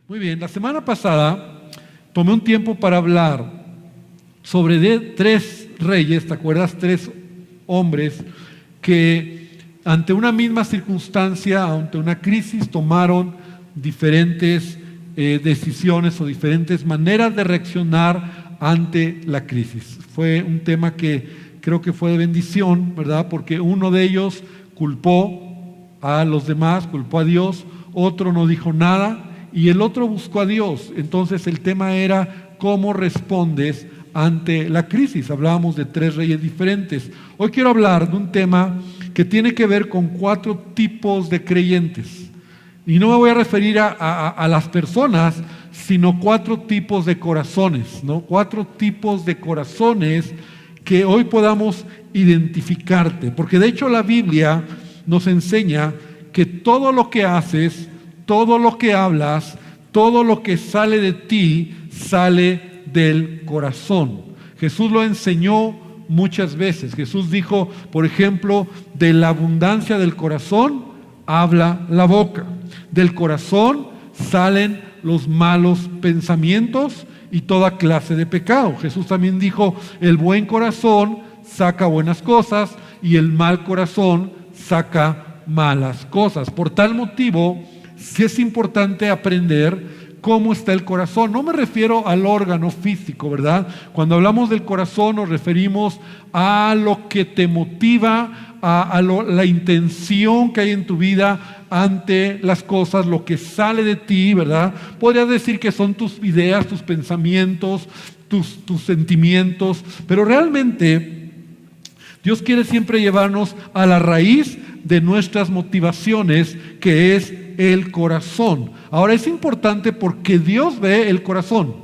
Muy bien, la semana pasada tomé un tiempo para hablar sobre tres reyes, ¿te acuerdas? Tres hombres que ante una misma circunstancia, ante una crisis, tomaron diferentes decisiones o diferentes maneras de reaccionar ante la crisis. Fue un tema que creo que fue de bendición, ¿verdad? Porque uno de ellos culpó a los demás, culpó a Dios, otro no dijo nada y el otro buscó a Dios. Entonces el tema era cómo respondes ante la crisis. Hablábamos de tres reyes diferentes. Hoy quiero hablar de un tema que tiene que ver con 4 tipos de creyentes. Y no me voy a referir a las personas, sino 4 tipos de corazones, ¿no? 4 tipos de corazones que hoy podamos identificarte. Porque de hecho la Biblia nos enseña que todo lo que haces, todo lo que hablas, todo lo que sale de ti, sale del corazón. Jesús lo enseñó muchas veces. Jesús dijo, por ejemplo, de la abundancia del corazón habla la boca. Del corazón salen los malos pensamientos y toda clase de pecado. Jesús también dijo, el buen corazón saca buenas cosas y el mal corazón saca malas cosas. Por tal motivo, sí es importante aprender cómo está el corazón. No me refiero al órgano físico, ¿verdad? Cuando hablamos del corazón nos referimos a lo que te motiva, la intención que hay en tu vida ante las cosas, lo que sale de ti, ¿verdad? Podrías decir que son tus ideas, tus pensamientos, tus sentimientos, pero realmente Dios quiere siempre llevarnos a la raíz de nuestras motivaciones, que es el corazón. Ahora es importante porque Dios ve el corazón,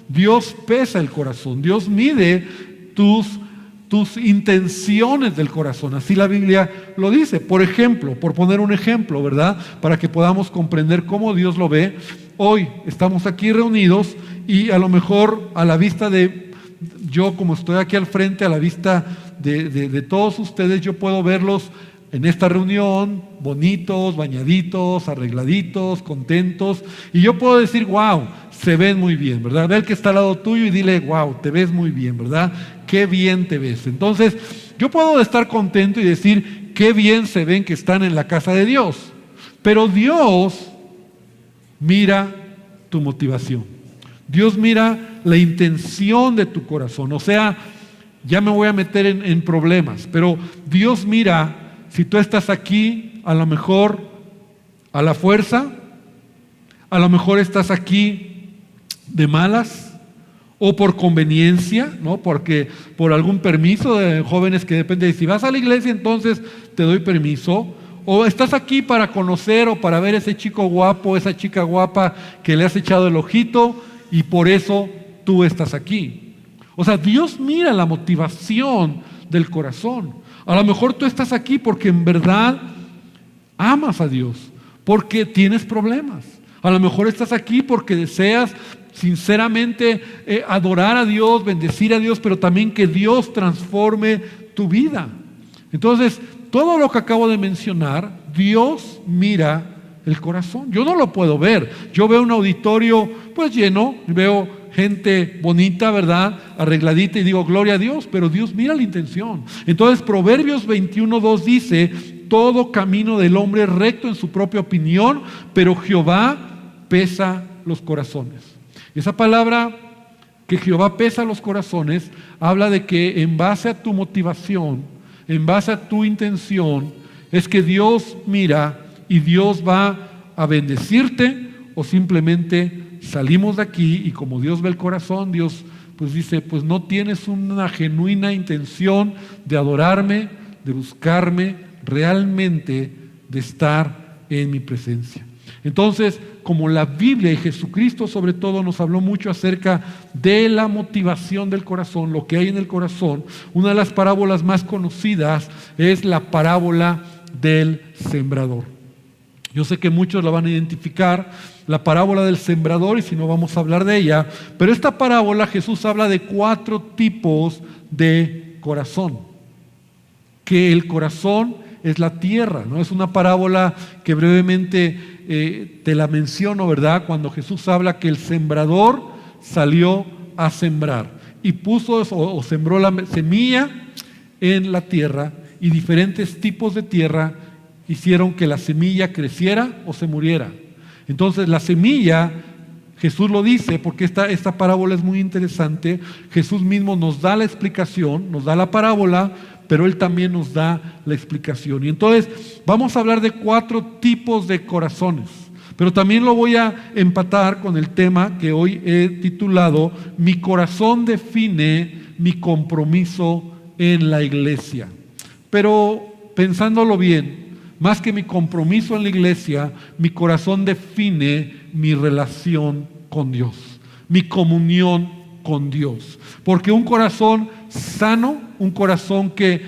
Dios pesa el corazón, Dios mide tus intenciones del corazón. Así la Biblia lo dice. Por ejemplo, por poner un ejemplo, ¿verdad? Para que podamos comprender cómo Dios lo ve. Hoy estamos aquí reunidos y a lo mejor a la vista de yo, como estoy aquí al frente, a la vista de todos ustedes, yo puedo verlos en esta reunión, bonitos, bañaditos, arregladitos, contentos, y yo puedo decir, wow, se ven muy bien, ¿verdad? Ve al que está al lado tuyo y dile, wow, te ves muy bien, ¿verdad? Qué bien te ves. Entonces, yo puedo estar contento y decir, qué bien se ven que están en la casa de Dios, pero Dios mira tu motivación. Dios mira la intención de tu corazón. O sea, ya me voy a meter en problemas, pero Dios mira si tú estás aquí, a lo mejor a la fuerza, a lo mejor estás aquí de malas o por conveniencia, ¿no? Porque por algún permiso de jóvenes que depende de si vas a la iglesia, entonces te doy permiso. O estás aquí para conocer o para ver ese chico guapo, esa chica guapa que le has echado el ojito y por eso tú estás aquí. O sea, Dios mira la motivación del corazón. A lo mejor tú estás aquí porque en verdad amas a Dios, porque tienes problemas. A lo mejor estás aquí porque deseas sinceramente adorar a Dios, bendecir a Dios, pero también que Dios transforme tu vida. Entonces, todo lo que acabo de mencionar, Dios mira el corazón. Yo no lo puedo ver. Yo veo un auditorio pues lleno, veo gente bonita, ¿verdad? Arregladita y digo, gloria a Dios, pero Dios mira la intención. Entonces, Proverbios 21:2 dice, todo camino del hombre es recto en su propia opinión, pero Jehová pesa los corazones. Esa palabra que Jehová pesa los corazones habla de que en base a tu motivación, en base a tu intención, es que Dios mira y Dios va a bendecirte o simplemente salimos de aquí y como Dios ve el corazón, Dios pues dice, pues no tienes una genuina intención de adorarme, de buscarme, realmente de estar en mi presencia. Entonces, como la Biblia y Jesucristo sobre todo nos habló mucho acerca de la motivación del corazón, lo que hay en el corazón, una de las parábolas más conocidas es la parábola del sembrador. Yo sé que muchos la van a identificar, la parábola del sembrador, y si no vamos a hablar de ella, pero esta parábola Jesús habla de 4 tipos de corazón, que el corazón es la tierra, ¿no? Es una parábola que brevemente te la menciono, ¿verdad? Cuando Jesús habla que el sembrador salió a sembrar y puso o sembró la semilla en la tierra, y diferentes tipos de tierra hicieron que la semilla creciera o se muriera. Entonces la semilla, Jesús lo dice, porque esta parábola es muy interesante. Jesús mismo nos da la explicación, nos da la parábola, pero Él también nos da la explicación. Y entonces vamos a hablar de 4 tipos de corazones, pero también lo voy a empatar con el tema que hoy he titulado: Mi corazón define mi compromiso en la iglesia. Pero pensándolo bien, más que mi compromiso en la iglesia, mi corazón define mi relación con Dios, mi comunión con Dios. Porque un corazón sano, un corazón que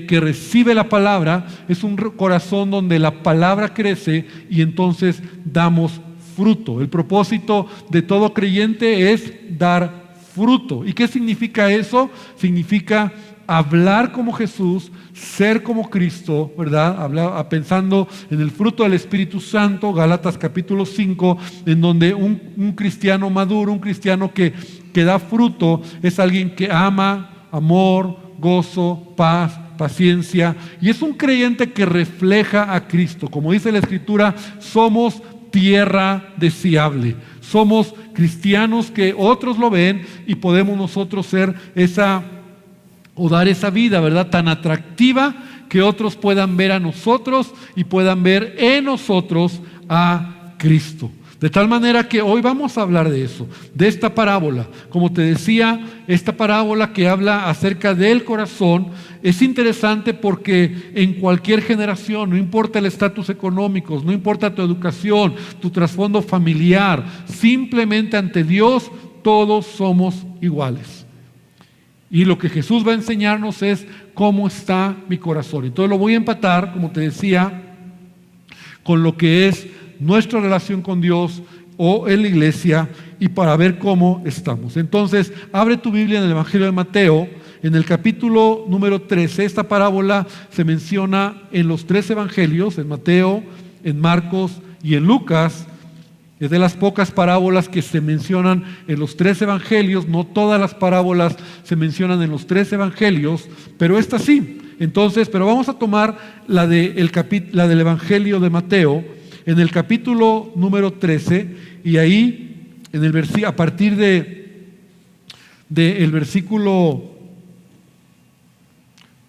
recibe la palabra, es un corazón donde la palabra crece y entonces damos fruto. El propósito de todo creyente es dar fruto. ¿Y qué significa eso? Significa hablar como Jesús, ser como Cristo, ¿verdad? Pensando en el fruto del Espíritu Santo, Gálatas capítulo 5, en donde un cristiano maduro, un cristiano que da fruto, es alguien que ama, amor, gozo, paz, paciencia, y es un creyente que refleja a Cristo. Como dice la Escritura, somos tierra deseable, somos cristianos que otros lo ven y podemos nosotros ser dar esa vida, ¿verdad?, tan atractiva que otros puedan ver a nosotros y puedan ver en nosotros a Cristo. De tal manera que hoy vamos a hablar de eso, de esta parábola. Como te decía, esta parábola que habla acerca del corazón es interesante porque en cualquier generación, no importa el estatus económico, no importa tu educación, tu trasfondo familiar, simplemente ante Dios todos somos iguales. Y lo que Jesús va a enseñarnos es cómo está mi corazón. Entonces lo voy a empatar, como te decía, con lo que es nuestra relación con Dios o en la iglesia, y para ver cómo estamos. Entonces, abre tu Biblia en el Evangelio de Mateo, en el capítulo número 13. Esta parábola se menciona en los 3 evangelios, en Mateo, en Marcos y en Lucas. Es de las pocas parábolas que se mencionan en los 3 evangelios. No todas las parábolas se mencionan en los 3 evangelios, pero esta sí. Entonces, pero vamos a tomar la del Evangelio de Mateo, en el capítulo número 13, y ahí, a partir del versículo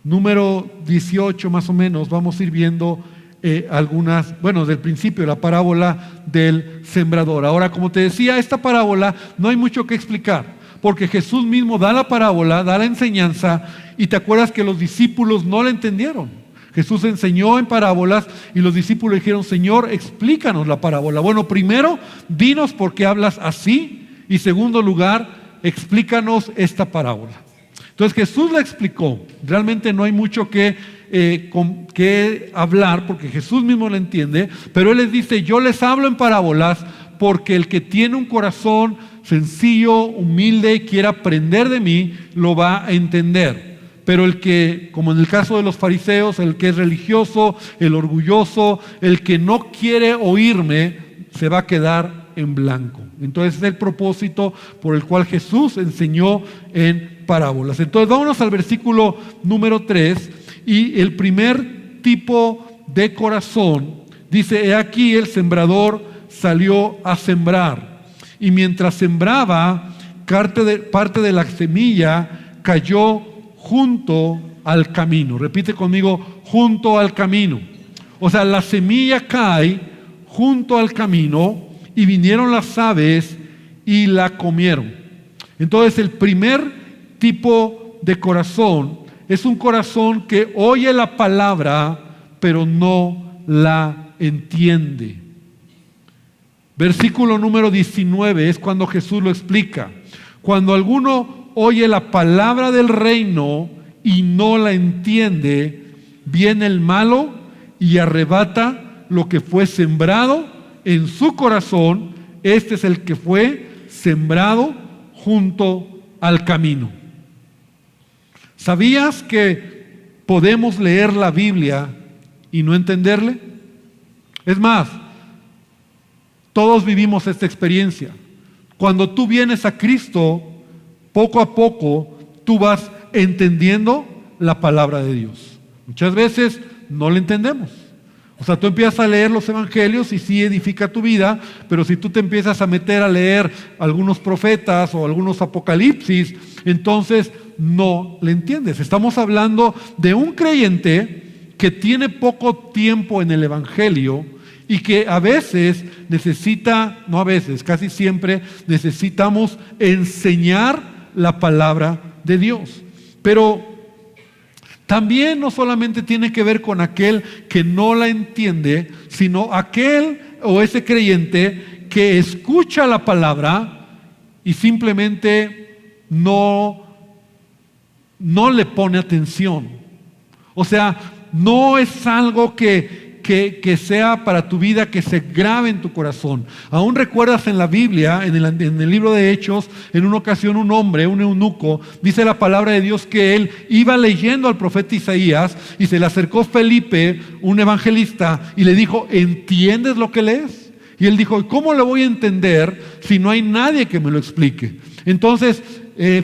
número 18 más o menos, vamos a ir viendo del principio de la parábola del sembrador. Ahora, como te decía, esta parábola no hay mucho que explicar, porque Jesús mismo da la parábola, da la enseñanza, y te acuerdas que los discípulos no la entendieron. Jesús enseñó en parábolas y los discípulos dijeron: Señor, explícanos la parábola. Bueno, primero, dinos por qué hablas así, y segundo lugar, explícanos esta parábola. Entonces Jesús la explicó. Realmente no hay mucho que hablar, porque Jesús mismo la entiende, pero Él les dice: yo les hablo en parábolas porque el que tiene un corazón sencillo, humilde y quiera aprender de mí, lo va a entender. Pero el que, como en el caso de los fariseos, el que es religioso, el orgulloso, el que no quiere oírme, se va a quedar en blanco. Entonces es el propósito por el cual Jesús enseñó en parábolas. Entonces vámonos al versículo número 3, y el primer tipo de corazón dice: he aquí el sembrador salió a sembrar, y mientras sembraba, parte de la semilla cayó junto al camino. Repite conmigo: junto al camino. O sea, la semilla cae junto al camino, y vinieron las aves y la comieron. Entonces, el primer tipo de corazón es un corazón que oye la palabra, pero no la entiende. Versículo número 19 es cuando Jesús lo explica. Cuando alguno oye la palabra del reino y no la entiende, viene el malo y arrebata lo que fue sembrado en su corazón. Este es el que fue sembrado junto al camino. ¿Sabías que podemos leer la Biblia y no entenderle? Es más, todos vivimos esta experiencia. Cuando tú vienes a Cristo, poco a poco tú vas entendiendo la palabra de Dios. Muchas veces no la entendemos. O sea, tú empiezas a leer los evangelios y sí edifica tu vida, pero si tú te empiezas a meter a leer algunos profetas o algunos apocalipsis, entonces no le entiendes. Estamos hablando de un creyente que tiene poco tiempo en el evangelio y que a veces necesita, no a veces, casi siempre necesitamos enseñar la palabra de Dios. Pero también no solamente tiene que ver con aquel que no la entiende, sino aquel o ese creyente que escucha la palabra y simplemente no le pone atención. O sea, no es algo que sea para tu vida, que se grabe en tu corazón. Aún recuerdas en la Biblia, en el libro de Hechos, en una ocasión un hombre, un eunuco, dice la palabra de Dios que él iba leyendo al profeta Isaías y se le acercó Felipe, un evangelista, y le dijo: ¿entiendes lo que lees? Y él dijo: ¿cómo lo voy a entender si no hay nadie que me lo explique? Entonces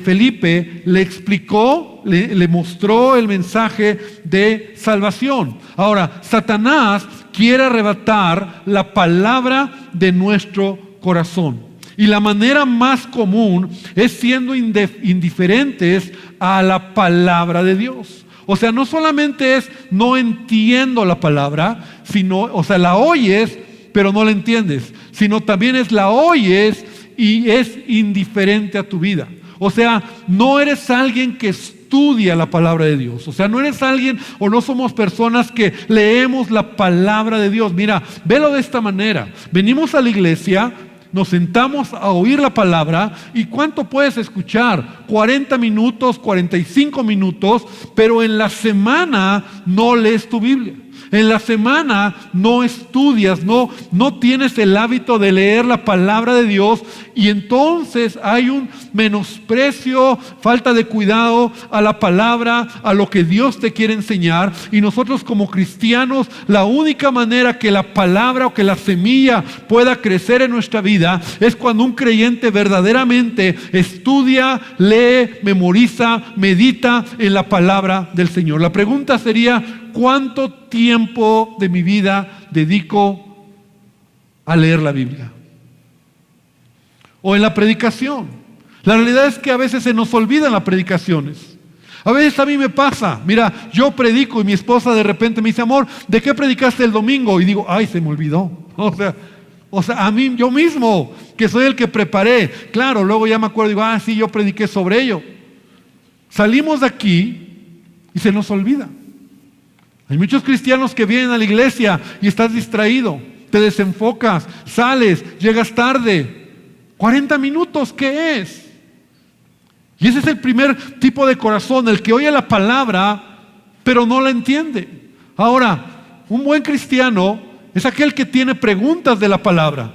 Felipe le explicó, le mostró el mensaje de salvación. Ahora, Satanás quiere arrebatar la palabra de nuestro corazón. Y la manera más común es siendo indiferentes a la palabra de Dios. O sea, no solamente es no entiendo la palabra, sino, o sea, la oyes, pero no la entiendes, sino también es la oyes y es indiferente a tu vida. O sea, no eres alguien que estudia la palabra de Dios. O sea, no eres alguien o no somos personas que leemos la palabra de Dios. Mira, velo de esta manera. Venimos a la iglesia, nos sentamos a oír la palabra y ¿cuánto puedes escuchar? 40 minutos, 45 minutos, pero en la semana no lees tu Biblia. En la semana no estudias, no tienes el hábito de leer la palabra de Dios y entonces hay un menosprecio, falta de cuidado a la palabra, a lo que Dios te quiere enseñar. Y nosotros como cristianos, la única manera que la palabra o que la semilla pueda crecer en nuestra vida es cuando un creyente verdaderamente estudia, lee, memoriza, medita en la palabra del Señor. La pregunta sería: ¿cuánto tiempo de mi vida dedico a leer la Biblia? O en la predicación. La realidad es que a veces se nos olvidan las predicaciones. A veces a mí me pasa, mira, yo predico y mi esposa de repente me dice: amor, ¿de qué predicaste el domingo? Y digo: ay, se me olvidó. O sea, a mí, yo mismo, que soy el que preparé. Claro, luego ya me acuerdo y digo: sí, yo prediqué sobre ello. Salimos de aquí y se nos olvida. Hay muchos cristianos que vienen a la iglesia y estás distraído, te desenfocas, sales, llegas tarde. 40 minutos, ¿qué es? Y ese es el primer tipo de corazón, el que oye la palabra, pero no la entiende. Ahora, un buen cristiano es aquel que tiene preguntas de la palabra,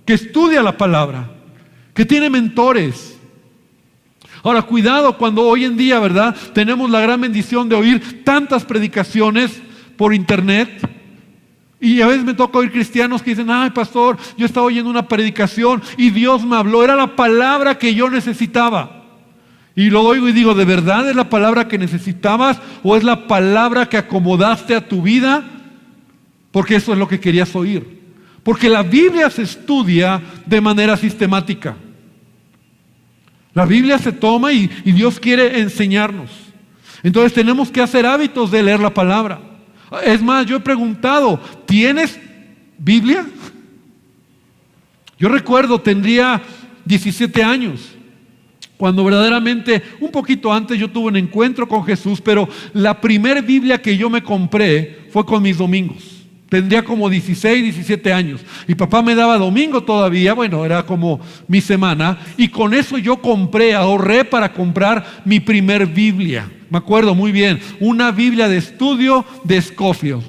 que estudia la palabra, que tiene mentores. Ahora, cuidado cuando hoy en día, ¿verdad?, tenemos la gran bendición de oír tantas predicaciones por internet. Y a veces me toca oír cristianos que dicen: ay, pastor, yo estaba oyendo una predicación y Dios me habló, era la palabra que yo necesitaba. Y lo oigo y digo: ¿de verdad es la palabra que necesitabas o es la palabra que acomodaste a tu vida? Porque eso es lo que querías oír. Porque la Biblia se estudia de manera sistemática. La Biblia se toma y Dios quiere enseñarnos. Entonces tenemos que hacer hábitos de leer la palabra. Es más, yo he preguntado: ¿tienes Biblia? Yo recuerdo, tendría 17 años, cuando verdaderamente, un poquito antes, yo tuve un encuentro con Jesús, pero la primera Biblia que yo me compré fue con mis domingos. Tendría como 16, 17 años. Y papá me daba domingo todavía, bueno, era como mi semana. Y con eso yo ahorré para comprar mi primer Biblia. Me acuerdo muy bien, una Biblia de estudio de Scofield.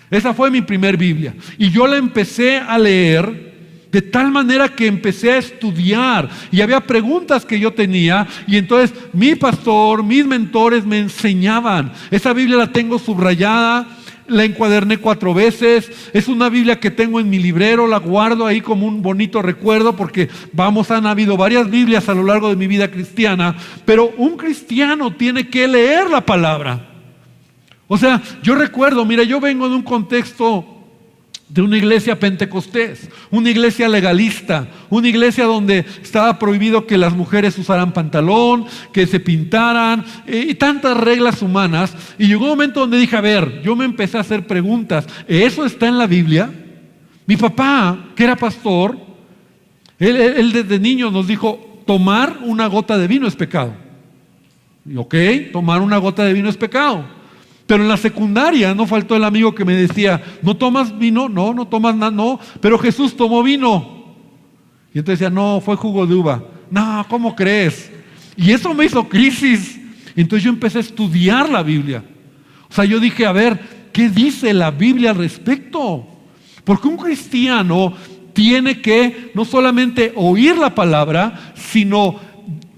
Esa fue mi primer Biblia. Y yo la empecé a leer de tal manera que empecé a estudiar. Y había preguntas que yo tenía. Y entonces mi pastor, mis mentores me enseñaban. Esa Biblia la tengo subrayada. la encuaderné 4 veces, es una Biblia que tengo en mi librero, la guardo ahí como un bonito recuerdo porque han habido varias Biblias a lo largo de mi vida cristiana, pero un cristiano tiene que leer la palabra. O sea, yo recuerdo, mira, yo vengo de un contexto de una iglesia pentecostés, una iglesia legalista, una iglesia donde estaba prohibido que las mujeres usaran pantalón, que se pintaran y tantas reglas humanas. Y llegó un momento donde dije, a ver, yo me empecé a hacer preguntas. ¿Eso está en la Biblia? Mi papá, que era pastor, él desde niño nos dijo, tomar una gota de vino es pecado. Y ok, tomar una gota de vino es pecado. Pero en la secundaria no faltó el amigo que me decía, ¿no tomas vino? No tomas nada, no. Pero Jesús tomó vino. Y entonces decía, no, fue jugo de uva. No, ¿cómo crees? Y eso me hizo crisis. Entonces yo empecé a estudiar la Biblia. O sea, yo dije, a ver, ¿qué dice la Biblia al respecto? Porque un cristiano tiene que no solamente oír la palabra, sino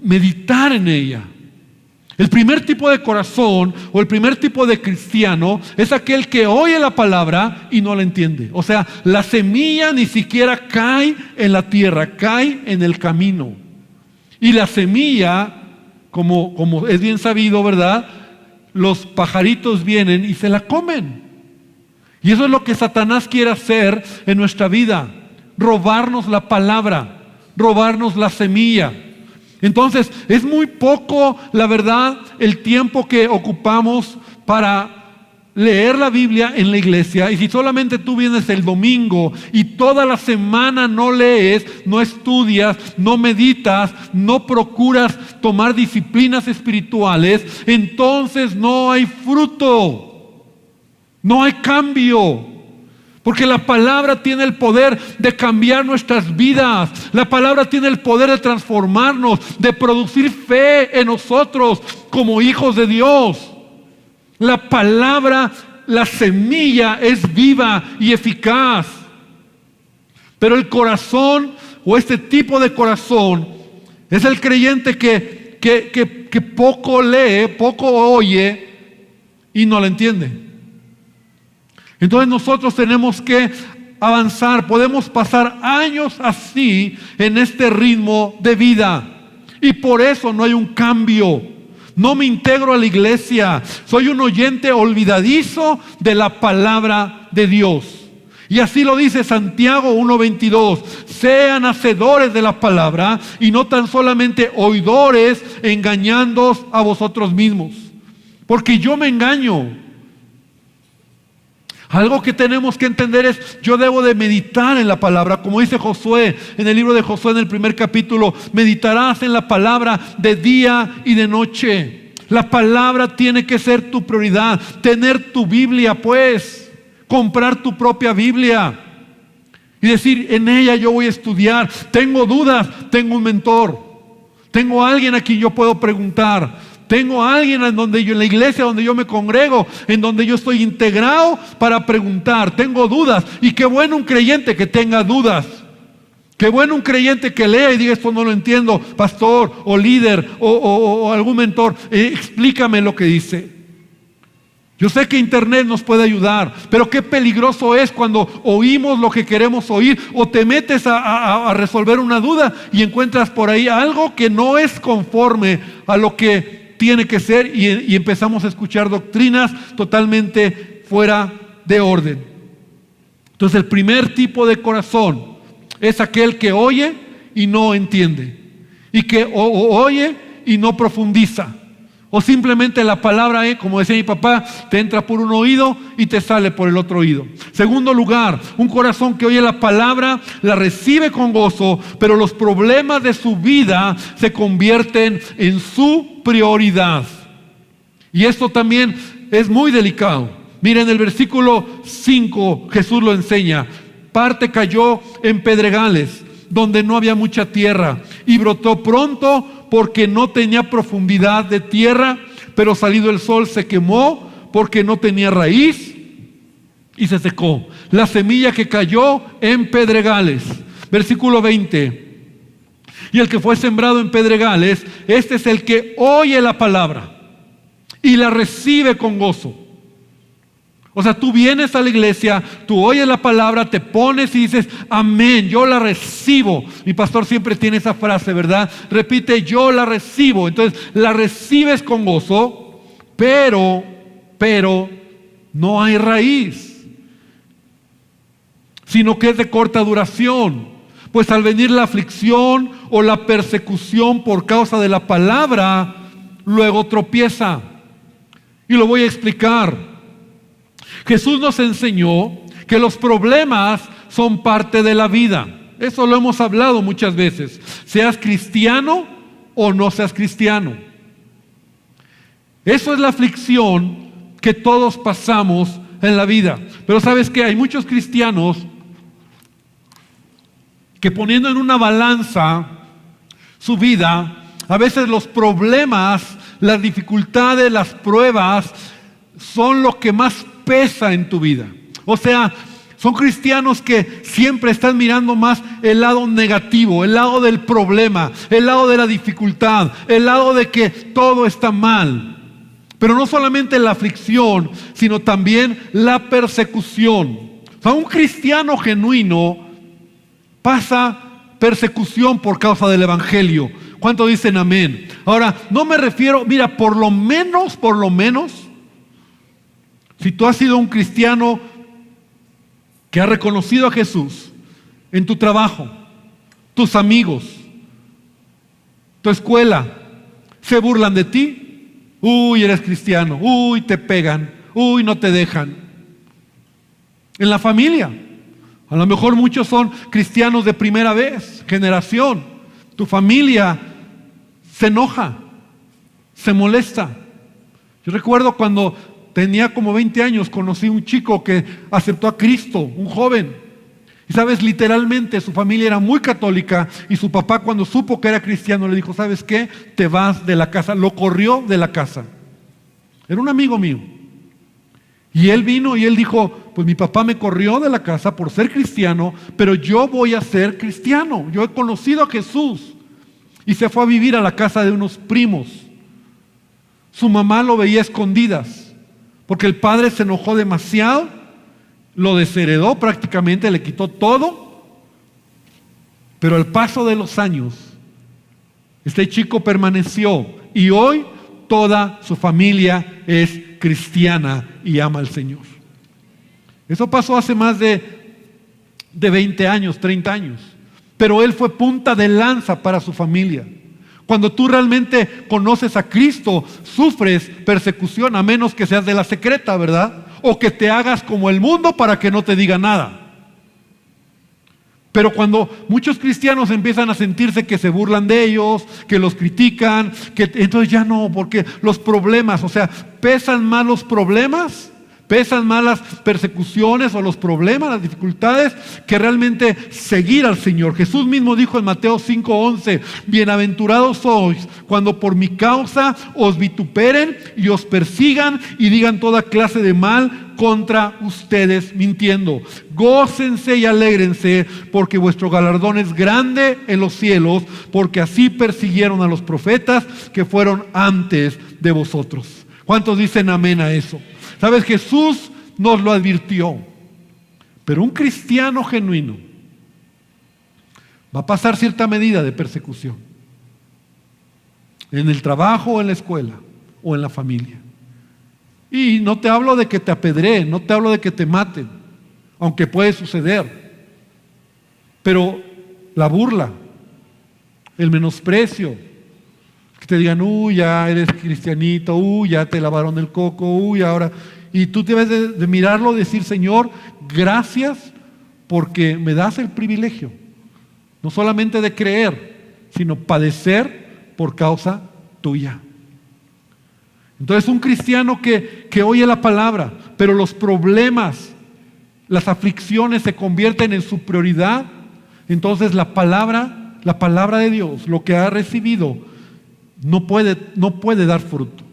meditar en ella. El primer tipo de corazón o el primer tipo de cristiano es aquel que oye la palabra y no la entiende. O sea, la semilla ni siquiera cae en la tierra, cae en el camino. Y la semilla, como es bien sabido, ¿verdad? Los pajaritos vienen y se la comen. Y eso es lo que Satanás quiere hacer en nuestra vida: robarnos la palabra, robarnos la semilla. Entonces, es muy poco, la verdad, el tiempo que ocupamos para leer la Biblia en la iglesia. Y si solamente tú vienes el domingo y toda la semana no lees, no estudias, no meditas, no procuras tomar disciplinas espirituales, entonces no hay fruto, no hay cambio. Porque la palabra tiene el poder de cambiar nuestras vidas. La palabra tiene el poder de transformarnos, de producir fe en nosotros como hijos de Dios. La palabra, la semilla es viva y eficaz. Pero el corazón, o este tipo de corazón, es el creyente que poco lee, poco oye y no lo entiende. Entonces nosotros tenemos que avanzar. Podemos pasar años así en este ritmo de vida. Y por eso no hay un cambio. No me integro a la iglesia. Soy un oyente olvidadizo de la palabra de Dios. Y así lo dice Santiago 1:22. Sean hacedores de la palabra y no tan solamente oidores, engañándoos a vosotros mismos. Porque yo me engaño. Algo que tenemos que entender es, yo debo de meditar en la palabra, como dice Josué, en el libro de Josué en el primer capítulo, meditarás en la palabra de día y de noche. La palabra tiene que ser tu prioridad, tener tu Biblia pues, comprar tu propia Biblia y decir, en ella yo voy a estudiar. Tengo dudas, tengo un mentor, tengo alguien a quien yo puedo preguntar. Tengo a alguien en la iglesia donde yo me congrego, en donde yo estoy integrado para preguntar. Tengo dudas. Y qué bueno un creyente que tenga dudas. Qué bueno un creyente que lea y diga, esto no lo entiendo, pastor o líder o algún mentor. Explícame lo que dice. Yo sé que internet nos puede ayudar, pero qué peligroso es cuando oímos lo que queremos oír o te metes a resolver una duda y encuentras por ahí algo que no es conforme a lo que tiene que ser y empezamos a escuchar doctrinas totalmente fuera de orden. Entonces el primer tipo de corazón es aquel que oye y no entiende, y que oye y no profundiza, o simplemente la palabra, como decía mi papá, te entra por un oído y te sale por el otro oído. Segundo lugar, un corazón que oye la palabra, la recibe con gozo, pero los problemas de su vida se convierten en su prioridad. Y esto también es muy delicado. Miren, el versículo 5 Jesús lo enseña. Parte cayó en pedregales, donde no había mucha tierra, y brotó pronto porque no tenía profundidad de tierra, pero salido el sol se quemó porque no tenía raíz y se secó. La semilla que cayó en pedregales. Versículo 20. Y el que fue sembrado en pedregales, este es el que oye la palabra y la recibe con gozo. O sea, tú vienes a la iglesia, tú oyes la palabra, te pones y dices, amén, yo la recibo. Mi pastor siempre tiene esa frase, ¿verdad? Repite, yo la recibo. Entonces, la recibes con gozo, pero no hay raíz, sino que es de corta duración. Pues al venir la aflicción o la persecución por causa de la palabra, luego tropieza. Y lo voy a explicar. Jesús nos enseñó que los problemas son parte de la vida. Eso lo hemos hablado muchas veces. Seas cristiano o no seas cristiano. Eso es la aflicción que todos pasamos en la vida. Pero ¿sabes qué? Hay muchos cristianos que poniendo en una balanza su vida, a veces los problemas, las dificultades, las pruebas son lo que más pesa en tu vida. O sea, son cristianos que siempre están mirando más el lado negativo, el lado del problema, el lado de la dificultad, el lado de que todo está mal. Pero no solamente la aflicción, sino también la persecución. O sea, un cristiano genuino pasa persecución por causa del evangelio. ¿Cuántos dicen amén? Ahora, no me refiero, mira, por lo menos, si tú has sido un cristiano que ha reconocido a Jesús en tu trabajo, tus amigos, tu escuela, se burlan de ti, uy, eres cristiano, uy, te pegan, uy, no te dejan. En la familia, a lo mejor muchos son cristianos de primera vez, generación. Tu familia se enoja, se molesta. Yo recuerdo cuando tenía como 20 años, conocí un chico que aceptó a Cristo, un joven. Y sabes, literalmente su familia era muy católica y su papá cuando supo que era cristiano le dijo, ¿sabes qué? Te vas de la casa. Lo corrió de la casa. Era un amigo mío. Y él vino y él dijo, pues mi papá me corrió de la casa por ser cristiano, pero yo voy a ser cristiano. Yo he conocido a Jesús. Y se fue a vivir a la casa de unos primos. Su mamá lo veía a escondidas. Porque el padre se enojó demasiado, lo desheredó prácticamente, le quitó todo. Pero al paso de los años, este chico permaneció y hoy toda su familia es cristiana y ama al Señor. Eso pasó hace más de 20 años, 30 años. Pero él fue punta de lanza para su familia. Cuando tú realmente conoces a Cristo, sufres persecución, a menos que seas de la secreta, ¿verdad? O que te hagas como el mundo para que no te diga nada. Pero cuando muchos cristianos empiezan a sentirse que se burlan de ellos, que los critican, que entonces ya no, porque los problemas, o sea, pesan más los problemas, pesan más las persecuciones o los problemas, las dificultades, que realmente seguir al Señor. Jesús mismo dijo en Mateo 5:11, bienaventurados sois cuando por mi causa os vituperen y os persigan y digan toda clase de mal contra ustedes mintiendo. Gócense y alégrense porque vuestro galardón es grande en los cielos, porque así persiguieron a los profetas que fueron antes de vosotros. ¿Cuántos dicen amén a eso? ¿Sabes? Jesús nos lo advirtió. Pero un cristiano genuino va a pasar cierta medida de persecución. En el trabajo, o en la escuela, o en la familia. Y no te hablo de que te apedreen, no te hablo de que te maten, aunque puede suceder. Pero la burla, el menosprecio, que te digan, uy, ya eres cristianito, uy, ya te lavaron el coco, uy, ahora. Y tú debes de mirarlo y decir, Señor, gracias porque me das el privilegio, no solamente de creer, sino padecer por causa tuya. Entonces un cristiano que oye la palabra, pero los problemas, las aflicciones se convierten en su prioridad, entonces la palabra de Dios, lo que ha recibido, no puede dar fruto.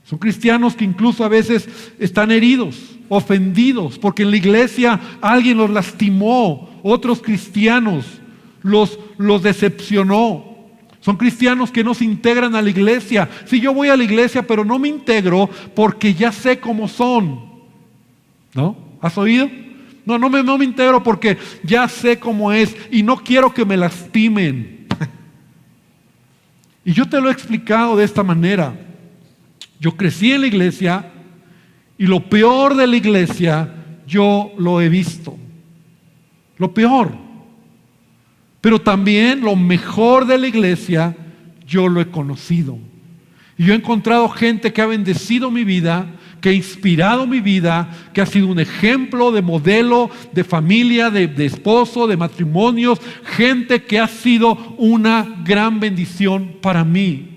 Son cristianos que incluso a veces están heridos, ofendidos, porque en la iglesia alguien los lastimó, otros cristianos los decepcionó. Son cristianos que no se integran a la iglesia. Si yo voy a la iglesia pero no me integro porque ya sé cómo son. ¿No? ¿Has oído? No me integro porque ya sé cómo es y no quiero que me lastimen. Y yo te lo he explicado de esta manera. Yo crecí en la iglesia y lo peor de la iglesia yo lo he visto. Lo peor. Pero también lo mejor de la iglesia yo lo he conocido. Y yo he encontrado gente que ha bendecido mi vida, que ha inspirado mi vida, que ha sido un ejemplo de modelo, de familia, de esposo, de matrimonios, gente que ha sido una gran bendición para mí.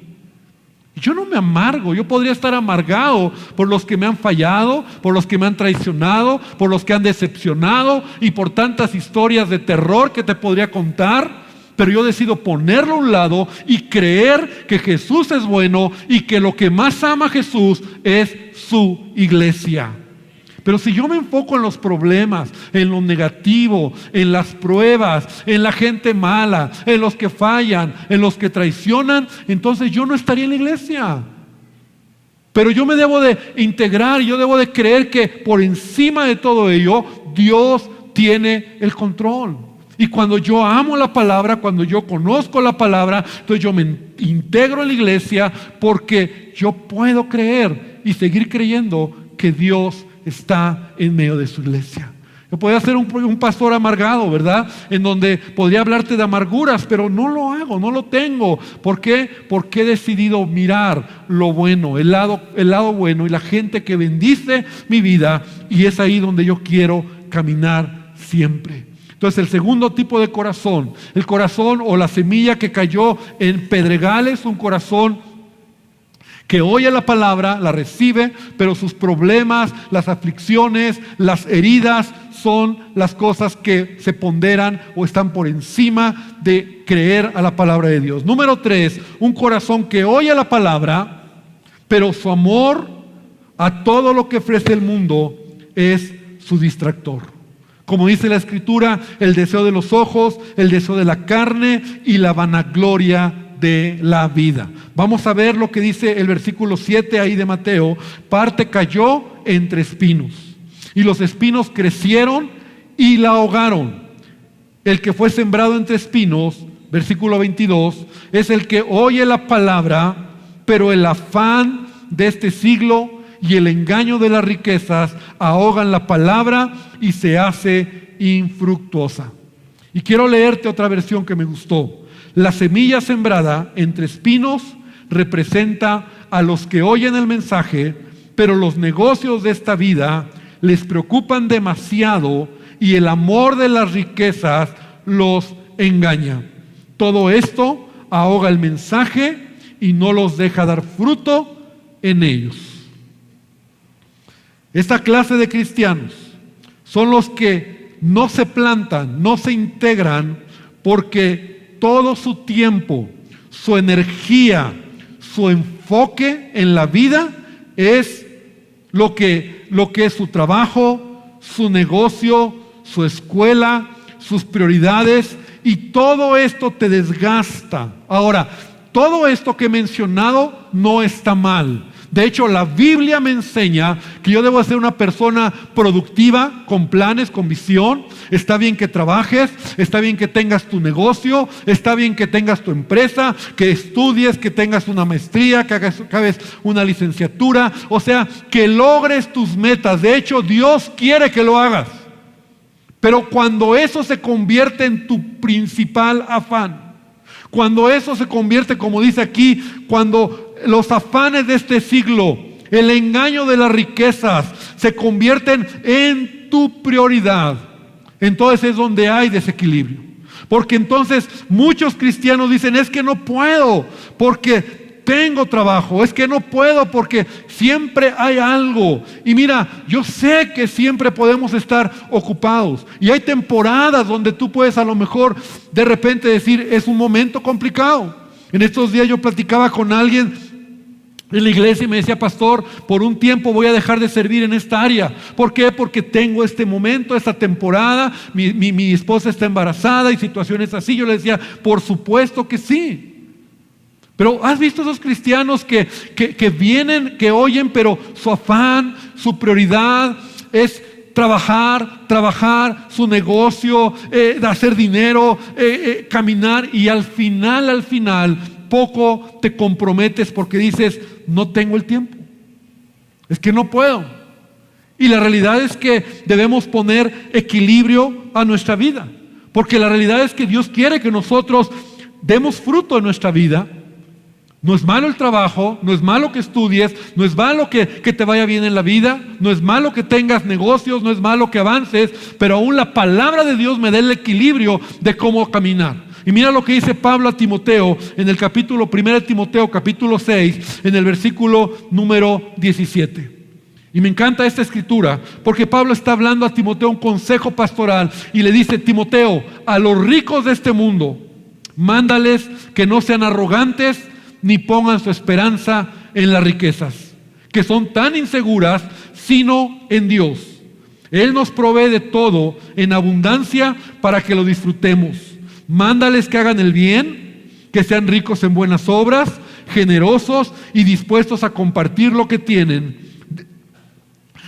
Yo no me amargo, yo podría estar amargado por los que me han fallado, por los que me han traicionado, por los que han decepcionado y por tantas historias de terror que te podría contar. Pero yo decido ponerlo a un lado y creer que Jesús es bueno y que lo que más ama a Jesús es su iglesia. Pero si yo me enfoco en los problemas, en lo negativo, en las pruebas, en la gente mala, en los que fallan, en los que traicionan, entonces yo no estaría en la iglesia. Pero yo me debo de integrar, yo debo de creer que por encima de todo ello, Dios tiene el control. Y cuando yo amo la palabra, cuando yo conozco la palabra, entonces yo me integro en la iglesia porque yo puedo creer y seguir creyendo que Dios está en medio de su iglesia. Yo podría ser un pastor amargado, ¿verdad? En donde podría hablarte de amarguras, pero no lo hago, no lo tengo. ¿Por qué? Porque he decidido mirar lo bueno, el lado bueno y la gente que bendice mi vida, y es ahí donde yo quiero caminar siempre. Entonces, el segundo tipo de corazón, el corazón o la semilla que cayó en pedregales, un corazón que oye la palabra, la recibe, pero sus problemas, las aflicciones, las heridas son las cosas que se ponderan o están por encima de creer a la palabra de Dios. Número 3, un corazón que oye la palabra, pero su amor a todo lo que ofrece el mundo es su distractor. Como dice la Escritura, el deseo de los ojos, el deseo de la carne y la vanagloria de la vida. Vamos a ver lo que dice el versículo 7 ahí de Mateo. Parte cayó entre espinos, y los espinos crecieron y la ahogaron. El que fue sembrado entre espinos, versículo 22, es el que oye la palabra, pero el afán de este siglo y el engaño de las riquezas ahogan la palabra y se hace infructuosa. Y quiero leerte otra versión que me gustó. La semilla sembrada entre espinos representa a los que oyen el mensaje, pero los negocios de esta vida les preocupan demasiado y el amor de las riquezas los engaña. Todo esto ahoga el mensaje y no los deja dar fruto en ellos. Esta clase de cristianos son los que no se plantan, no se integran, porque todo su tiempo, su energía, su enfoque en la vida es lo que es su trabajo, su negocio, su escuela, sus prioridades, y todo esto te desgasta. Ahora, todo esto que he mencionado no está mal. De hecho, la Biblia me enseña que yo debo ser una persona productiva, con planes, con visión. Está bien que trabajes, está bien que tengas tu negocio, está bien que tengas tu empresa, que estudies, que tengas una maestría, que acabes una licenciatura. O sea, que logres tus metas. De hecho, Dios quiere que lo hagas. Pero cuando eso se convierte en tu principal afán, cuando eso se convierte, como dice aquí, cuando los afanes de este siglo, el engaño de las riquezas se convierten en tu prioridad, entonces es donde hay desequilibrio. Porque entonces muchos cristianos dicen, es que no puedo porque tengo trabajo, es que no puedo porque siempre hay algo. Y mira, yo sé que siempre podemos estar ocupados y hay temporadas donde tú puedes a lo mejor de repente decir, es un momento complicado. En estos días yo platicaba con alguien en la iglesia y me decía, pastor, por un tiempo voy a dejar de servir en esta área. ¿Por qué? Porque tengo este momento, esta temporada, mi esposa está embarazada y situaciones así. Yo le decía, por supuesto que sí. Pero ¿has visto esos cristianos que vienen, que oyen, pero su afán, su prioridad es trabajar, su negocio, hacer dinero, caminar, y al final, poco te comprometes porque dices, no tengo el tiempo, es que no puedo. Y la realidad es que debemos poner equilibrio a nuestra vida, porque la realidad es que Dios quiere que nosotros demos fruto en nuestra vida. No es malo el trabajo, no es malo que estudies, no es malo que te vaya bien en la vida, no es malo que tengas negocios, no es malo que avances, pero aún la palabra de Dios me da el equilibrio de cómo caminar. Y mira lo que dice Pablo a Timoteo en el capítulo 1 de Timoteo, capítulo 6, en el versículo número 17. Y me encanta esta escritura porque Pablo está hablando a Timoteo un consejo pastoral y le dice: Timoteo, a los ricos de este mundo, mándales que no sean arrogantes ni pongan su esperanza en las riquezas, que son tan inseguras, sino en Dios. Él nos provee de todo en abundancia para que lo disfrutemos. Mándales que hagan el bien, que sean ricos en buenas obras, generosos y dispuestos a compartir lo que tienen.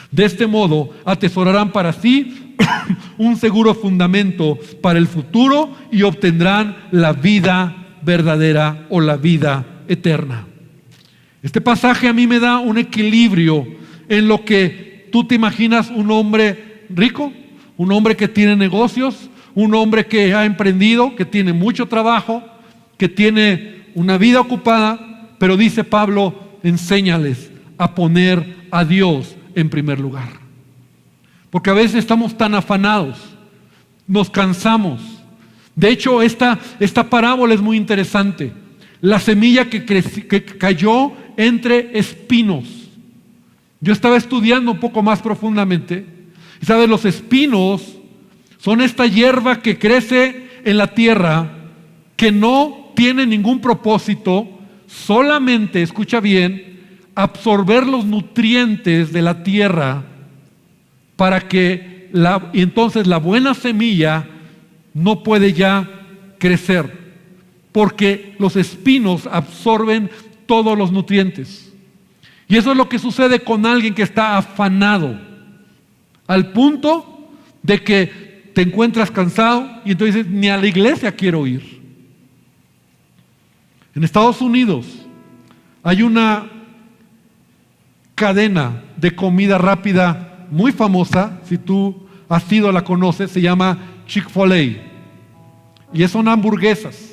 De este modo atesorarán para sí un seguro fundamento para el futuro y obtendrán la vida verdadera o la vida eterna. Este pasaje a mí me da un equilibrio en lo que tú te imaginas: un hombre rico, un hombre que tiene negocios, un hombre que ha emprendido, que tiene mucho trabajo, que tiene una vida ocupada, pero dice Pablo: enséñales a poner a Dios en primer lugar. Porque a veces estamos tan afanados, nos cansamos. De hecho, esta parábola es muy interesante. La semilla que cayó entre espinos. Yo estaba estudiando un poco más profundamente. Y sabes, los espinos son esta hierba que crece en la tierra, que no tiene ningún propósito, solamente, escucha bien, absorber los nutrientes de la tierra para que y entonces la buena semilla no puede ya crecer, porque los espinos absorben todos los nutrientes. Y eso es lo que sucede con alguien que está afanado, al punto de que te encuentras cansado y entonces dices: ni a la iglesia quiero ir. En Estados Unidos hay una cadena de comida rápida muy famosa, si tú has ido la conoces, se llama Chick-fil-A. Y son hamburguesas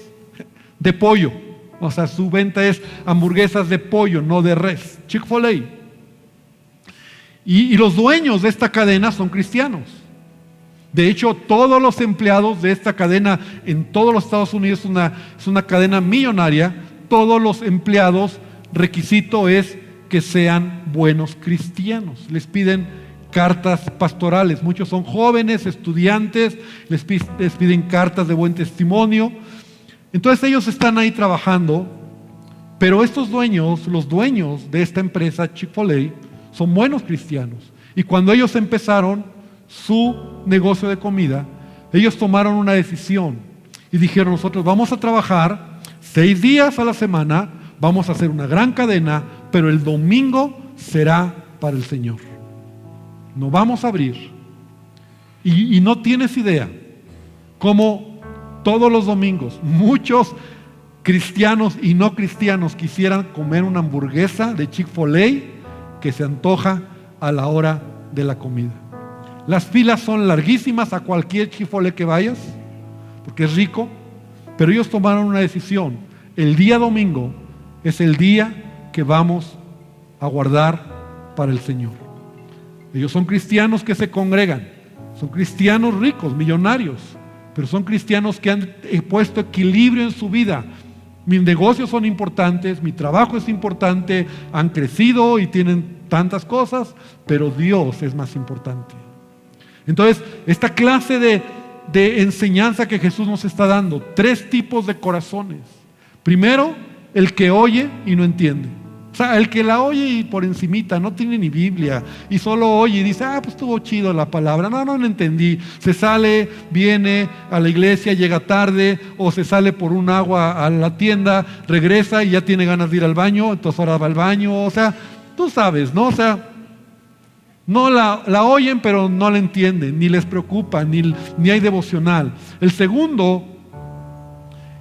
de pollo. O sea, su venta es hamburguesas de pollo, no de res. Chick-fil-A. Y los dueños de esta cadena son cristianos. De hecho, todos los empleados de esta cadena en todos los Estados Unidos es una cadena millonaria. Todos los empleados, requisito es que sean buenos cristianos. Les piden cartas pastorales. Muchos son jóvenes, estudiantes, les piden cartas de buen testimonio. Entonces ellos están ahí trabajando, pero estos dueños, los dueños de esta empresa Chick-fil-A, son buenos cristianos. Y cuando ellos empezaron su negocio de comida, ellos tomaron una decisión y dijeron: nosotros vamos a trabajar 6 días a la semana, vamos a hacer una gran cadena, pero el domingo será para el Señor. No vamos a abrir. Y no tienes idea cómo todos los domingos muchos cristianos y no cristianos quisieran comer una hamburguesa de Chick-fil-A que se antoja a la hora de la comida. Las filas son larguísimas a cualquier Chick-fil-A que vayas, porque es rico, pero ellos tomaron una decisión: el día domingo es el día que vamos a guardar para el Señor. Ellos son cristianos que se congregan, son cristianos ricos, millonarios, pero son cristianos que han puesto equilibrio en su vida. Mis negocios son importantes, mi trabajo es importante, han crecido y tienen tantas cosas, pero Dios es más importante. Entonces, esta clase de enseñanza que Jesús nos está dando, 3 tipos de corazones. Primero, el que oye y no entiende. O sea, el que la oye y por encimita, no tiene ni Biblia, y solo oye y dice: pues estuvo chido la palabra, no entendí. Se sale, viene a la iglesia, llega tarde, o se sale por un agua a la tienda, regresa y ya tiene ganas de ir al baño, entonces ahora va al baño. O sea, tú sabes, ¿no? O sea, No la oyen, pero no la entienden, ni les preocupa, ni hay devocional. El segundo,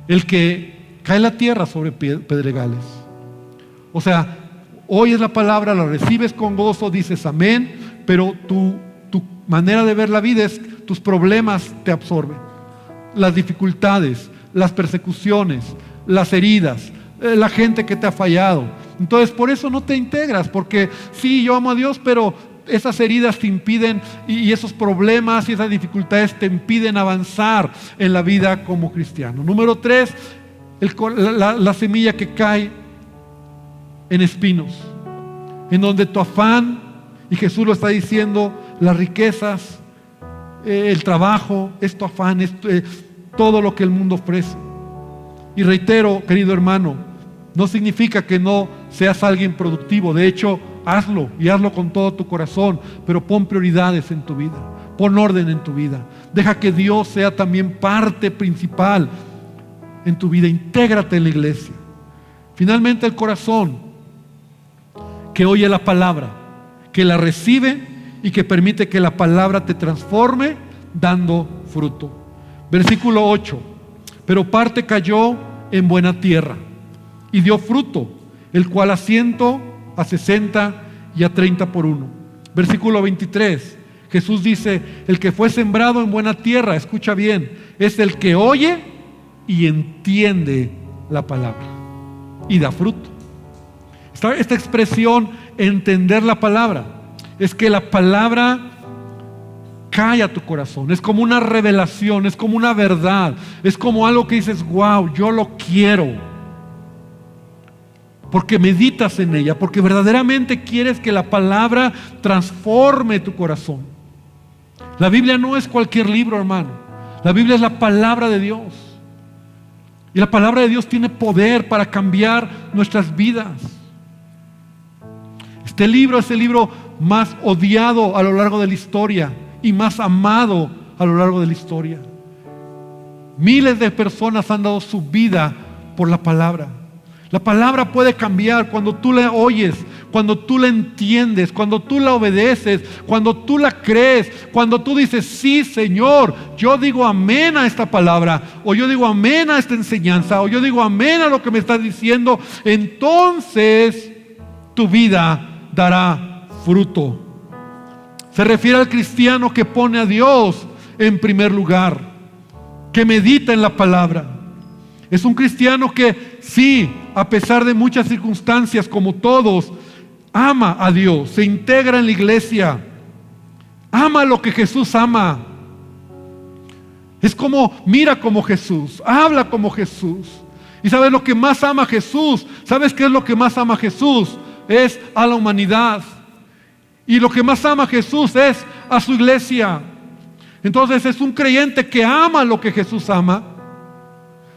el que cae la tierra sobre pedregales. O sea, oyes la palabra, la recibes con gozo, dices amén, pero tu manera de ver la vida es, tus problemas te absorben. Las dificultades, las persecuciones, las heridas, la gente que te ha fallado. Entonces por eso no te integras, porque sí, yo amo a Dios, pero esas heridas te impiden, y esos problemas y esas dificultades te impiden avanzar en la vida como cristiano. Número 3, la semilla que cae en espinos, en donde tu afán, y Jesús lo está diciendo, las riquezas, el trabajo, es tu afán, es todo lo que el mundo ofrece. Y reitero, querido hermano, no significa que no seas alguien productivo. De hecho, hazlo, y hazlo con todo tu corazón, pero pon prioridades en tu vida, pon orden en tu vida, deja que Dios sea también parte principal en tu vida, intégrate en la iglesia. Finalmente, el corazón que oye la palabra, que la recibe y que permite que la palabra te transforme dando fruto. Versículo 8, pero parte cayó en buena tierra y dio fruto, el cual a 100, a 60 y a 30 por uno. Versículo 23, Jesús dice, el que fue sembrado en buena tierra, escucha bien, es el que oye y entiende la palabra y da fruto. Esta expresión, entender la palabra, es que la palabra cae a tu corazón, es como una revelación, es como una verdad, es como algo que dices, wow, yo lo quiero, porque meditas en ella, porque verdaderamente quieres que la palabra transforme tu corazón. La Biblia no es cualquier libro, hermano. La Biblia es la palabra de Dios, y la palabra de Dios tiene poder para cambiar nuestras vidas. Este libro es el libro más odiado a lo largo de la historia y más amado a lo largo de la historia. Miles de personas han dado su vida por la palabra. La palabra puede cambiar cuando tú la oyes, cuando tú la entiendes, cuando tú la obedeces, cuando tú la crees, cuando tú dices, sí, Señor, yo digo amén a esta palabra, o yo digo amén a esta enseñanza, o yo digo amén a lo que me estás diciendo. Entonces tu vida dará fruto. Se refiere al cristiano que pone a Dios en primer lugar, que medita en la palabra. Es un cristiano que sí, a pesar de muchas circunstancias, como todos, ama a Dios, se integra en la iglesia, ama lo que Jesús ama. Es como, mira como Jesús, habla como Jesús. ¿Y sabes lo que más ama Jesús? ¿Sabes qué es lo que más ama Jesús? Es a la humanidad. Y lo que más ama Jesús es a su iglesia. Entonces es un creyente que ama lo que Jesús ama.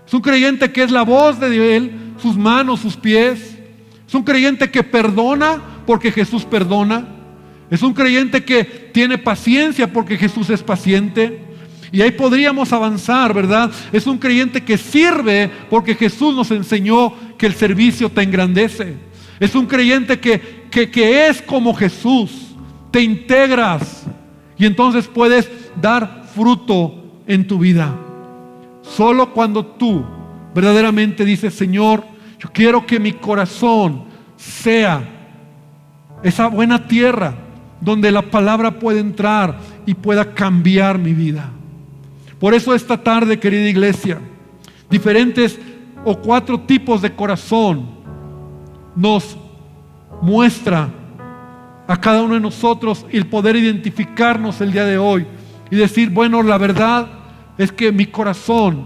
Es un creyente que es la voz de Él, sus manos, sus pies. Es un creyente que perdona porque Jesús perdona. Es un creyente que tiene paciencia porque Jesús es paciente. Y ahí podríamos avanzar, ¿verdad? Es un creyente que sirve porque Jesús nos enseñó que el servicio te engrandece. Es un creyente que es como Jesús. Te integras y entonces puedes dar fruto en tu vida. Solo cuando tú verdaderamente dices, Señor, yo quiero que mi corazón sea esa buena tierra donde la palabra pueda entrar y pueda cambiar mi vida. Por eso esta tarde, querida iglesia, diferentes o 4 tipos de corazón nos muestra a cada uno de nosotros el poder identificarnos el día de hoy y decir, bueno, la verdad es que mi corazón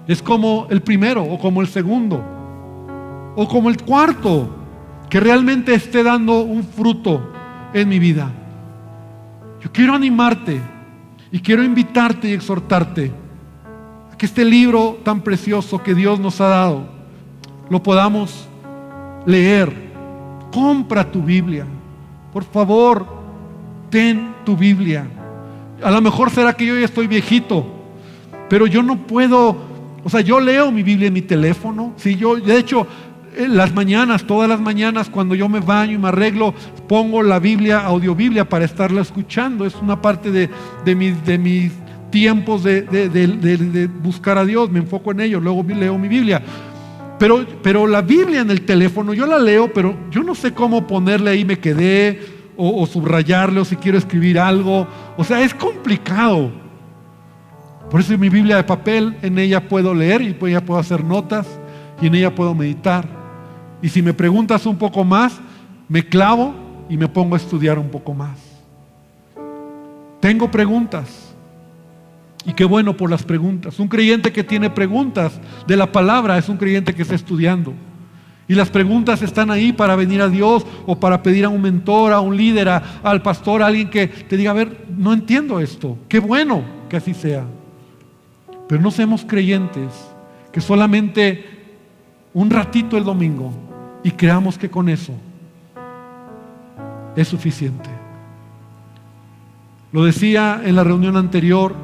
es como el primero, o como el segundo, o como el cuarto, que realmente esté dando un fruto en mi vida. Yo quiero animarte y quiero invitarte y exhortarte a que este libro tan precioso que Dios nos ha dado lo podamos leer. Compra tu Biblia, por favor, ten tu Biblia. A lo mejor será que yo ya estoy viejito, pero yo no puedo, yo leo mi Biblia en mi teléfono. Sí, yo, de hecho, las mañanas, todas las mañanas, cuando yo me baño y me arreglo, pongo la Biblia, audiobiblia, para estarla escuchando. Es una parte de mis tiempos de buscar a Dios. Me enfoco en ello, luego leo mi Biblia. Pero la Biblia en el teléfono, yo la leo, pero yo no sé cómo ponerle ahí me quedé, o subrayarle, o si quiero escribir algo. O sea, es complicado. Por eso mi Biblia de papel, en ella puedo leer y en ella puedo hacer notas y en ella puedo meditar. Y si me preguntas un poco más, me clavo y me pongo a estudiar un poco más. Tengo preguntas. Y qué bueno por las preguntas. Un creyente que tiene preguntas de la palabra es un creyente que está estudiando. Y las preguntas están ahí para venir a Dios, o para pedir a un mentor, a un líder, al pastor, a alguien que te diga: a ver, no entiendo esto. Qué bueno que así sea. Pero no seamos creyentes que solamente un ratito el domingo y creamos que con eso es suficiente. Lo decía en la reunión anterior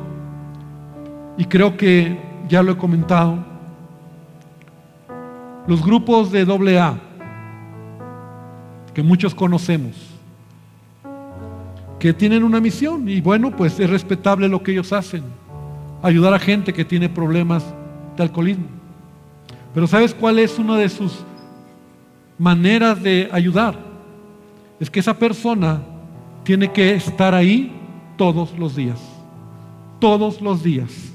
y creo que ya lo he comentado. Los grupos de AA, que muchos conocemos, que tienen una misión, y bueno, pues es respetable lo que ellos hacen: ayudar a gente que tiene problemas de alcoholismo. Pero ¿sabes cuál es una de sus maneras de ayudar? Es que esa persona tiene que estar ahí todos los días. Todos los días.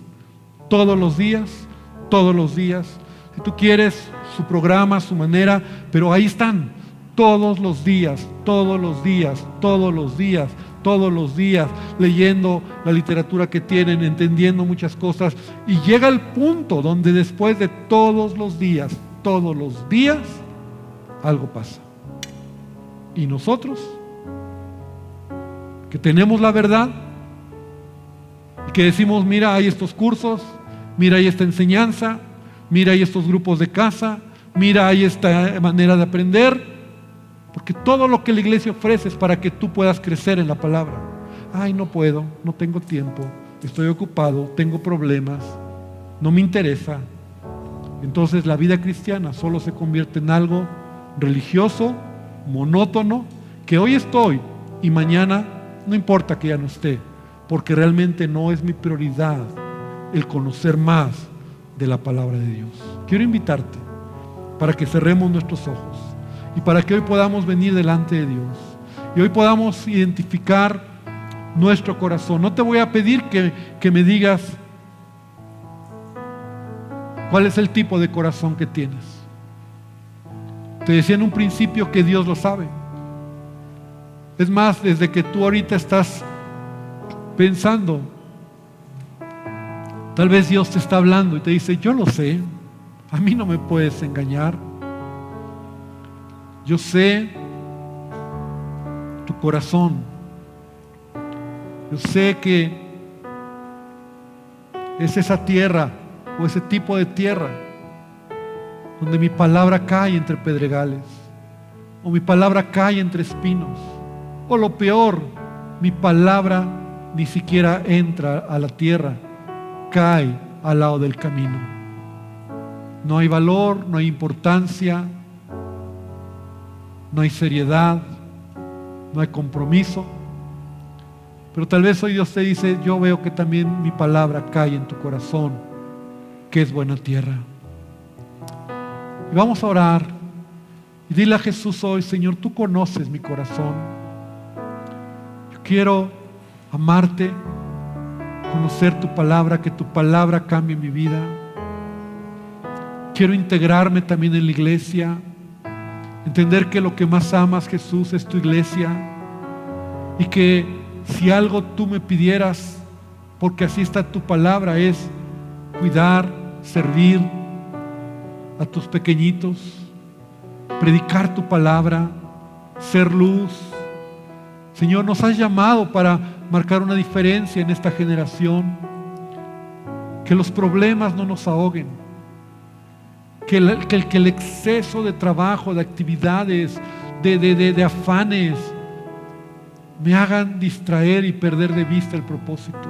Todos los días. Todos los días. Si tú quieres su programa, su manera, pero ahí están. Todos los días. Todos los días. Todos los días. Todos los días, leyendo la literatura que tienen, entendiendo muchas cosas, y llega el punto donde después de todos los días, algo pasa. Y nosotros, que tenemos la verdad, y que decimos: mira, hay estos cursos, mira, hay esta enseñanza, mira, hay estos grupos de casa, mira, hay esta manera de aprender. Porque todo lo que la iglesia ofrece es para que tú puedas crecer en la palabra. Ay, no puedo, no tengo tiempo, estoy ocupado, tengo problemas, no me interesa. Entonces la vida cristiana solo se convierte en algo religioso, monótono, que hoy estoy y mañana no importa que ya no esté, porque realmente no es mi prioridad el conocer más de la palabra de Dios. Quiero invitarte para que cerremos nuestros ojos y para que hoy podamos venir delante de Dios y hoy podamos identificar nuestro corazón. No te voy a pedir que me digas cuál es el tipo de corazón que tienes. Te decía en un principio que Dios lo sabe. Es más, desde que tú ahorita estás pensando, tal vez Dios te está hablando y te dice: yo lo sé, a mí no me puedes engañar. Yo sé tu corazón. Yo sé que es esa tierra o ese tipo de tierra donde mi palabra cae entre pedregales, o mi palabra cae entre espinos, o lo peor, mi palabra ni siquiera entra a la tierra, cae al lado del camino. No hay valor, no hay importancia, no hay seriedad, no hay compromiso. Pero tal vez hoy Dios te dice: yo veo que también mi palabra cae en tu corazón, que es buena tierra. Y vamos a orar y dile a Jesús hoy: Señor, tú conoces mi corazón. Yo quiero amarte, conocer tu palabra, que tu palabra cambie mi vida. Quiero integrarme también en la iglesia, entender que lo que más amas, Jesús, es tu iglesia, y que si algo tú me pidieras, porque así está tu palabra, es cuidar, servir a tus pequeñitos, predicar tu palabra, ser luz. Señor, nos has llamado para marcar una diferencia en esta generación. Que los problemas no nos ahoguen, que el exceso de trabajo, de actividades, de afanes me hagan distraer y perder de vista el propósito.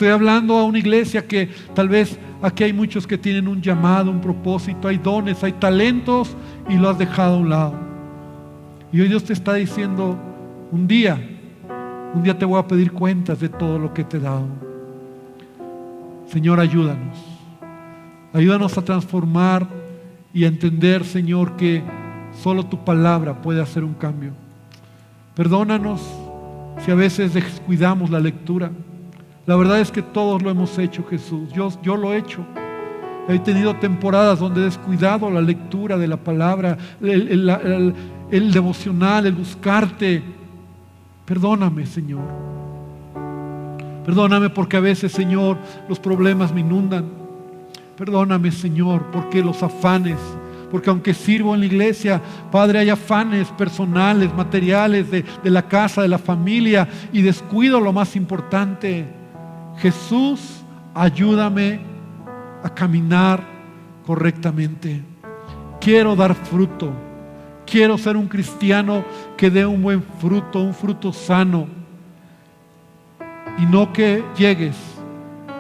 Estoy hablando a una iglesia que tal vez aquí hay muchos que tienen un llamado, un propósito, hay dones, hay talentos y lo has dejado a un lado. Y hoy Dios te está diciendo, un día te voy a pedir cuentas de todo lo que te he dado. Señor, ayúdanos. Ayúdanos a transformar y a entender, Señor, que solo tu palabra puede hacer un cambio. Perdónanos si a veces descuidamos la lectura. La verdad es que todos lo hemos hecho, Jesús. Yo lo he hecho. He tenido temporadas donde he descuidado la lectura de la palabra, el devocional, el buscarte. Perdóname, Señor. Perdóname porque a veces, Señor, los problemas me inundan. Perdóname, Señor, porque los afanes, porque aunque sirvo en la iglesia, Padre, hay afanes personales, materiales de la casa, de la familia, y descuido lo más importante. Jesús, ayúdame a caminar correctamente. Quiero dar fruto. Quiero ser un cristiano que dé un buen fruto, un fruto sano. Y no que llegues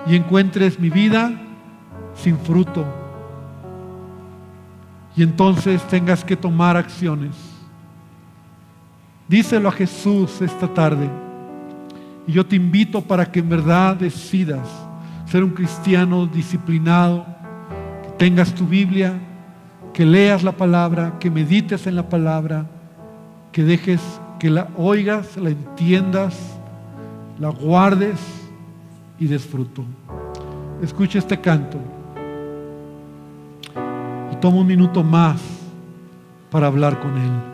y encuentres mi vida sin fruto. Y entonces tengas que tomar acciones. Díselo a Jesús esta tarde. Y yo te invito para que en verdad decidas ser un cristiano disciplinado, que tengas tu Biblia, que leas la palabra, que medites en la palabra, que dejes que la oigas, la entiendas, la guardes y des fruto. Escucha este canto y toma un minuto más para hablar con Él.